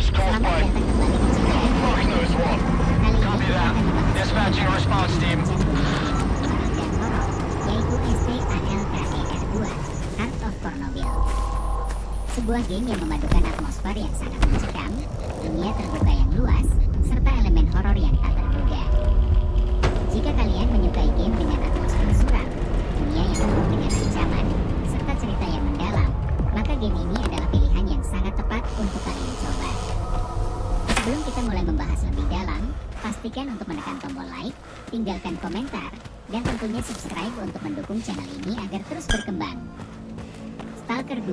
Selamat datang kembali ke channel ini. Kali ini kita akan membahas Dispatching response team. dan horor, yaitu STALKER2, Heart of Chernobyl. Sebuah game yang memadukan atmosfer yang sangat mencekam, dunia terbuka yang luas, serta elemen horor yang tak terduga. Jika kalian menyukai game dengan atmosfer suram, dunia yang penuh dengan ancaman, serta cerita yang mendalam, maka game ini adalah pilihan yang sangat tepat untuk kalian coba. Sebelum kita mulai membahas lebih dalam, pastikan untuk menekan tombol like, tinggalkan komentar, dan tentunya subscribe untuk mendukung channel ini agar terus berkembang. Stalker 2,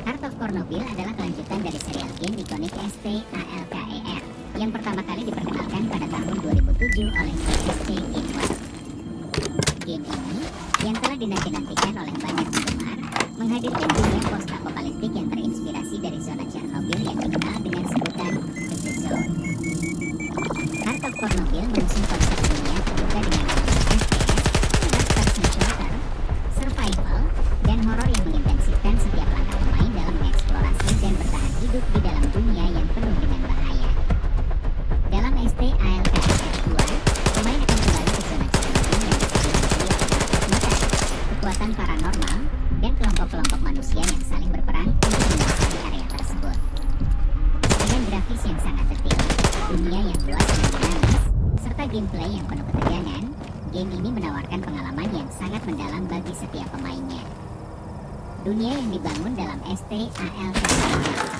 Heart of Chernobyl adalah kelanjutan dari serial game ikonik STALKER yang pertama kali diperkenalkan pada tahun 2007 oleh CSC Gameworks. Game ini, yang telah dinanti-nantikan oleh banyak penggemar, menghadirkan dunia post-apokaliptik yang terinspirasi dari zona Chernobyl yang dikenal dengan sebutan The Zone. Heart of Chernobyl mengusung konsep dunia terbuka dengan FPS, third-person shooter, survival, dan horor yang mengintensifkan setiap langkah pemain dalam mengeksplorasi dan bertahan hidup di dalam dunia yang penuh dengan bahaya. Dalam STALKER2, pemain akan kembali ke zona Chernobyl yang diselimuti oleh ketakutan, kekuatan paranormal, dan kelompok-kelompok manusia yang saling berperang untuk menguasai area tersebut. Dengan grafis yang sangat detail, dunia yang luas dan dinamis, serta gameplay yang penuh ketegangan, game ini menawarkan pengalaman yang sangat mendalam bagi setiap pemainnya. Dunia yang dibangun dalam STALKER2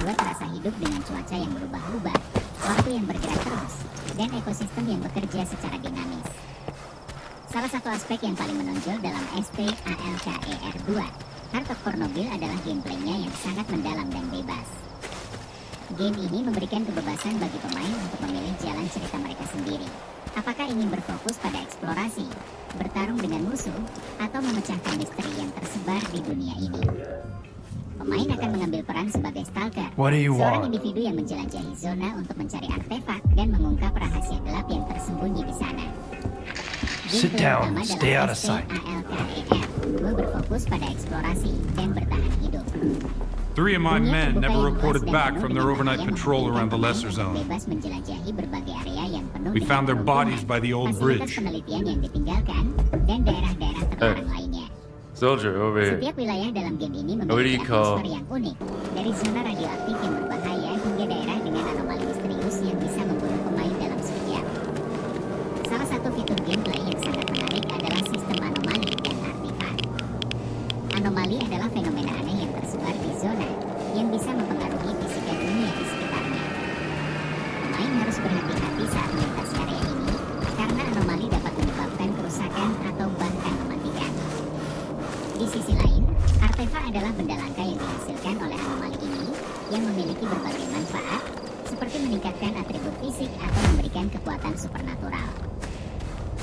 terasa hidup dengan cuaca yang berubah-ubah, waktu yang bergerak terus, dan ekosistem yang bekerja secara dinamis. Salah satu aspek yang paling menonjol dalam STALKER2, Heart of Chernobyl adalah gameplaynya yang sangat mendalam dan bebas. Game ini memberikan kebebasan bagi pemain untuk memilih jalan cerita mereka sendiri. Apakah ingin berfokus pada eksplorasi, bertarung dengan musuh, atau memecahkan misteri yang tersebar di dunia ini? Pemain akan mengambil peran sebagai stalker, What do you seorang want? individu yang menjelajahi zona untuk mencari artefak dan mengungkap rahasia gelap yang tersembunyi di sana. Sit Gameplay down, utama stay dalam out of sight. STALKER2 berfokus pada eksplorasi dan bertahan hidup. 3 of my Dunia men terbuka never yang reported luas dan back penuh from dengan their overnight bahaya patrol memungkinkan around the pemain lesser untuk zone. bebas menjelajahi berbagai area yang penuh We dengan found their kerumunan, bodies by the old fasilitas bridge. penelitian yang ditinggalkan, dan daerah-daerah terlarang lainnya. Soldier, over here. Setiap wilayah dalam game ini What do memiliki you call- atmosfer yang unik, dari zona radioaktif yang berbahaya hingga daerah dengan anomali misterius yang bisa membunuh pemain dalam sekejap. Salah satu fitur gameplay yang sangat menarik adalah sistem anomali dan artefak. Anomali adalah fenomena aneh yang tersebar di zona yang bisa mempengaruhi fisika dunia di sekitarnya. Pemain harus berhati-hati saat melintasi area ini karena anomali dapat menyebabkan kerusakan atau bahkan mematikan. Di sisi lain, artefak adalah benda langka yang dihasilkan oleh anomali ini yang memiliki berbagai manfaat seperti meningkatkan atribut fisik atau memberikan kekuatan supernatural.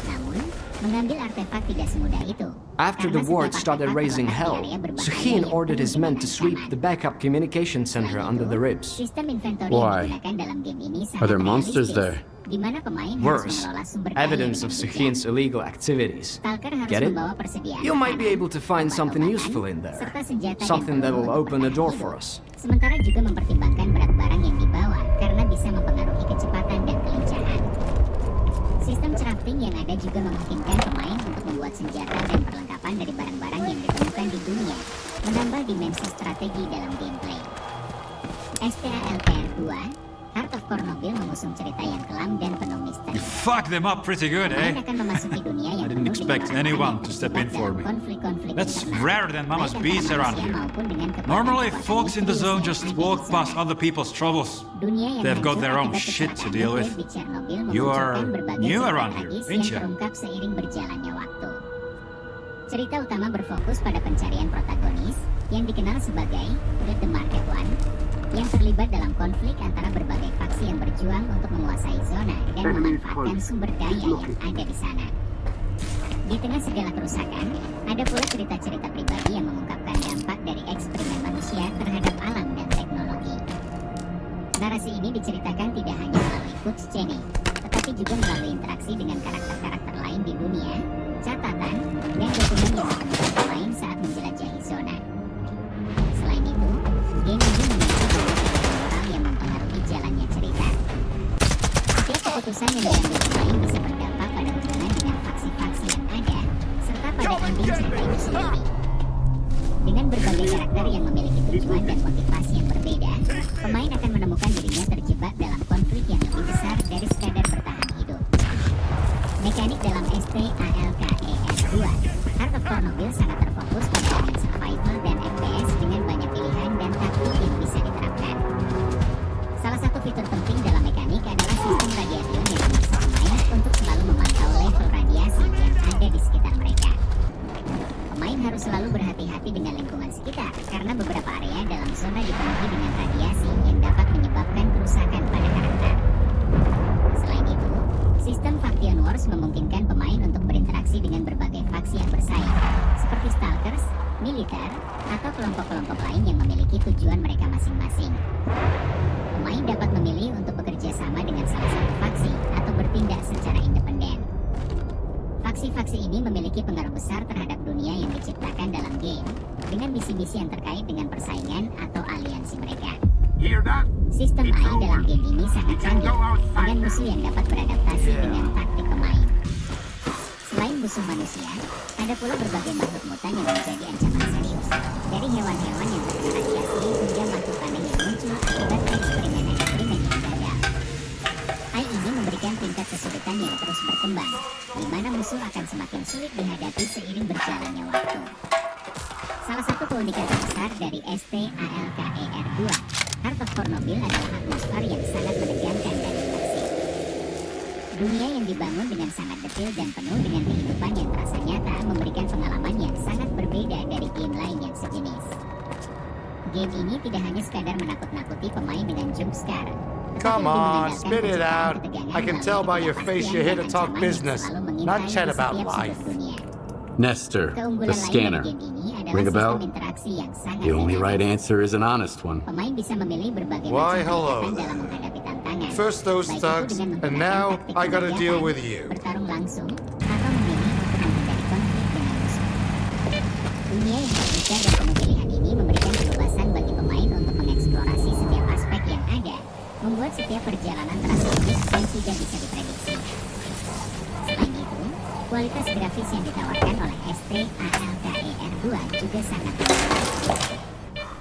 Namun, mengambil artefak tidak semudah itu. After the karena war setiap started artefak raising terletak di hell, area berbahaya Suhin yang ordered penuh his dengan men to sweep ancaman. the backup communication center Selain under itu, the ribs. sistem inventory Why? yang digunakan dalam game ini sangat Are there monsters realistis, there? di mana pemain harus Worse, mengelola sumber daya evidence of dengan bijak. Suhin's illegal activities. Stalker harus Get it? membawa persediaan You might be makanan, able to find something obat-obatan, useful in there. serta senjata dan Something that peluru will untuk open the door bertahan for hidup. us. Sementara juga mempertimbangkan berat barang yang dibawa karena bisa mempengaruhi kecepatan dan kelincahan. Sistem crafting yang ada juga memungkinkan pemain untuk membuat senjata dan perlengkapan dari barang-barang yang ditemukan di dunia, menambah dimensi strategi dalam gameplay. STALKER2, Heart of Chernobyl mengusung cerita yang kelam dan penuh misteri. You fucked them up pretty good, Pemain eh? akan memasuki dunia yang I didn't penuh expect dengan orang-orang anyone yang to step terlibat in for dalam me. konflik-konflik That's internal, rarer than Mama's baik beats antara around manusia here. maupun dengan Normally, kekuatan-kekuatan folks in the misterius zone yang just ada di walk sana. past other people's troubles. Dunia yang They've got hancur their own akibat shit to kecelakaan deal nuklir with. di Chernobyl You are memunculkan berbagai new cerita around here, tragis ain't yang ya? terungkap seiring berjalannya waktu. Cerita utama berfokus pada pencarian protagonis yang dikenal sebagai The Market One, yang terlibat dalam konflik antara berbagai faksi yang berjuang untuk menguasai zona dan memanfaatkan sumber daya yang ada di sana. Di tengah segala kerusakan, ada pula cerita-cerita pribadi yang mengungkapkan dampak dari eksperimen manusia terhadap alam dan teknologi. Narasi ini diceritakan tidak hanya melalui cutscene, tetapi juga melalui interaksi dengan karakter-karakter lain di dunia, catatan, dan dokumen yang ditemukan pemain saat menjelajahi zona. Selain itu, game ini memiliki banyak moral yang mempengaruhi jalannya Keputusan yang diambil pemain bisa berdampak pada hubungan dengan faksi-faksi yang ada, serta pada ending cerita itu sendiri. Dengan berbagai karakter yang memiliki tujuan dan motivasi yang berbeda, pemain akan menemukan dirinya terjebak dalam konflik yang lebih besar dari sekadar bertahan hidup. Mekanik dalam STALKER 2, Heart of Chernobyl sangat terfokus pada elemen survival dan FPS dengan banyak pilihan dan taktik yang bisa diterapkan. Salah satu fitur penting dalam mekanik adalah sistem radiation yang memaksa pemain untuk selalu memantau level radiasi yang ada di sekitar mereka. Pemain harus selalu berhati-hati dengan lingkungan sekitar, karena beberapa area dalam zona dipenuhi dengan radiasi yang dapat menyebabkan kerusakan pada karakter. Selain itu, sistem Faction Wars memungkinkan pemain untuk berinteraksi dengan berbagai faksi yang bersaing, seperti Stalkers, militer, atau kelompok-kelompok lain yang memiliki tujuan mereka masing-masing. Pemain dapat memilih untuk bekerja sama dengan salah satu faksi atau bertindak secara independen. Faksi-faksi ini memiliki pengaruh besar terhadap dunia yang diciptakan dalam game, dengan misi-misi yang terkait dengan persaingan atau aliansi mereka. Sistem AI dalam game ini sangat canggih, dengan musuh yang dapat beradaptasi dengan taktik pemain. Selain musuh manusia, ada pula berbagai makhluk mutan yang menjadi ancaman serius, dari hewan-hewan yang terkena radiasi hingga makhluk aneh yang muncul akibat eksperimen-eksperimen yang gagal. AI ini memberikan tingkat kesulitan yang terus berkembang, di mana musuh akan semakin sulit dihadapi seiring berjalannya waktu. Salah satu keunikan terbesar dari STALKER 2, Heart of Chernobyl adalah atmosfer yang sangat menegangkan dan imersif. Dunia yang dibangun dengan sangat detail dan penuh dengan kehidupan yang terasa nyata memberikan pengalaman yang sangat berbeda dari game lain yang sejenis. Game ini tidak hanya sekadar menakut-nakuti pemain dengan jump scare. Come on, spit it out. I can tell by your face you're here to talk business, not chat about life. Nestor, the scanner. Ring a bell? The only right answer is an honest one. Pemain bisa memilih berbagai Why, macam hello pendekatan there. dalam menghadapi tantangan. First those Baik itu thugs, dengan and menggunakan now taktik I gotta deal penjagaan, with you. bertarung langsung, atau memilih untuk menghindari konflik dengan musuh. Dunia yang terbuka dan penuh pilihan ini memberikan kebebasan bagi pemain untuk mengeksplorasi setiap aspek yang ada, membuat setiap perjalanan terasa unik dan tidak bisa diprediksi. Selain itu, kualitas grafis yang ditawarkan oleh STALKER 2 juga sangat menarik.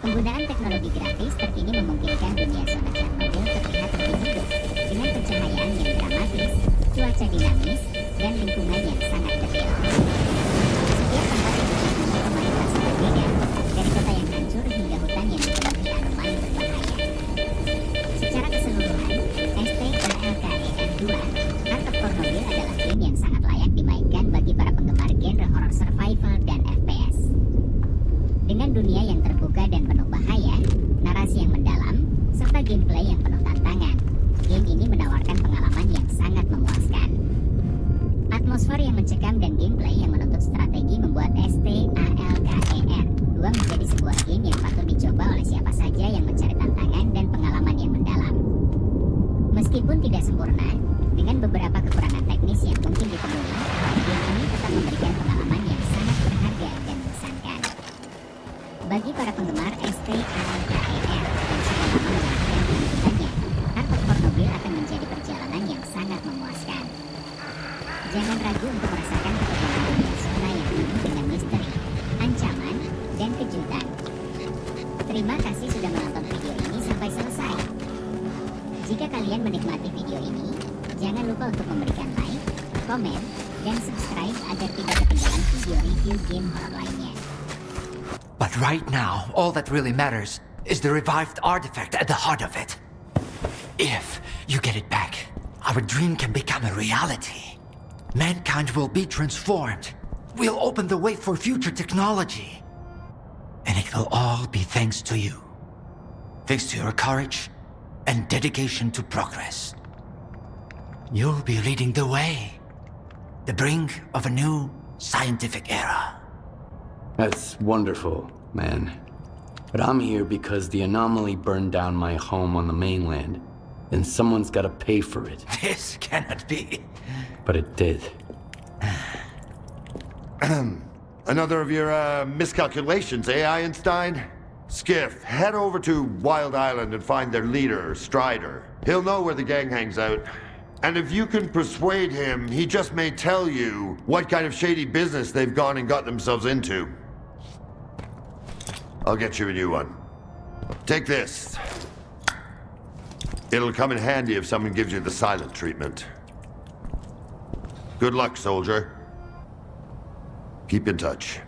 Penggunaan teknologi grafis terkini memungkinkan dunia zona Chernobyl terlihat lebih hidup, dengan pencahayaan yang dramatis, cuaca dinamis, dan lingkungan yang sangat detail. Setiap tempat yang dikunjungi pemain terasa berbeda, dari kota yang hancur hingga hutan yang dipenuhi anomali berbahaya. Secara keseluruhan, STALKER 2, Heart of Chernobyl adalah game yang sangat layak dimainkan bagi para penggemar genre horror survival dan FPS. Dengan dunia yang terbuka dan penuh bahaya, narasi yang mendalam, serta gameplay yang penuh tantangan, game ini menawarkan pengalaman yang sangat memuaskan. Atmosfer yang mencekam dan gameplay yang menuntut strategi membuat STALKER 2 menjadi sebuah game yang patut dicoba oleh siapa saja yang mencari tantangan dan pengalaman yang mendalam. Meskipun tidak sempurna, dengan beberapa kekurangan teknis yang mungkin ditemui, game ini tetap memberikan pengalaman yang sangat berharga dan mengesankan. Bagi para penggemar STALKER yang sudah lama menantikan kelanjutannya, Heart of Chernobyl akan menjadi perjalanan yang sangat memuaskan. Jangan ragu untuk merasakan ketegangan dunia zona yang penuh dengan misteri, ancaman, dan kejutan. Terima kasih sudah menonton video ini sampai selesai. Jika kalian menikmati video ini, jangan lupa untuk memberikan like, komen, dan subscribe agar tidak ketinggalan video review game horror lainnya. But right now, all that really matters is the revived artifact at the heart of it. If you get it back, our dream can become a reality. Mankind will be transformed. We'll open the way for future technology. And it will all be thanks to you. Thanks to your courage and dedication to progress. You'll be leading the way. The brink of a new scientific era. That's wonderful, man. But I'm here because the anomaly burned down my home on the mainland, and someone's gotta pay for it. This cannot be. But it did. Another of your miscalculations, eh, Einstein? Skiff, head over to Wild Island and find their leader, Strider. He'll know where the gang hangs out. And if you can persuade him, he just may tell you what kind of shady business they've gone and got themselves into. I'll get you a new one. Take this. It'll come in handy if someone gives you the silent treatment. Good luck, soldier. Keep in touch.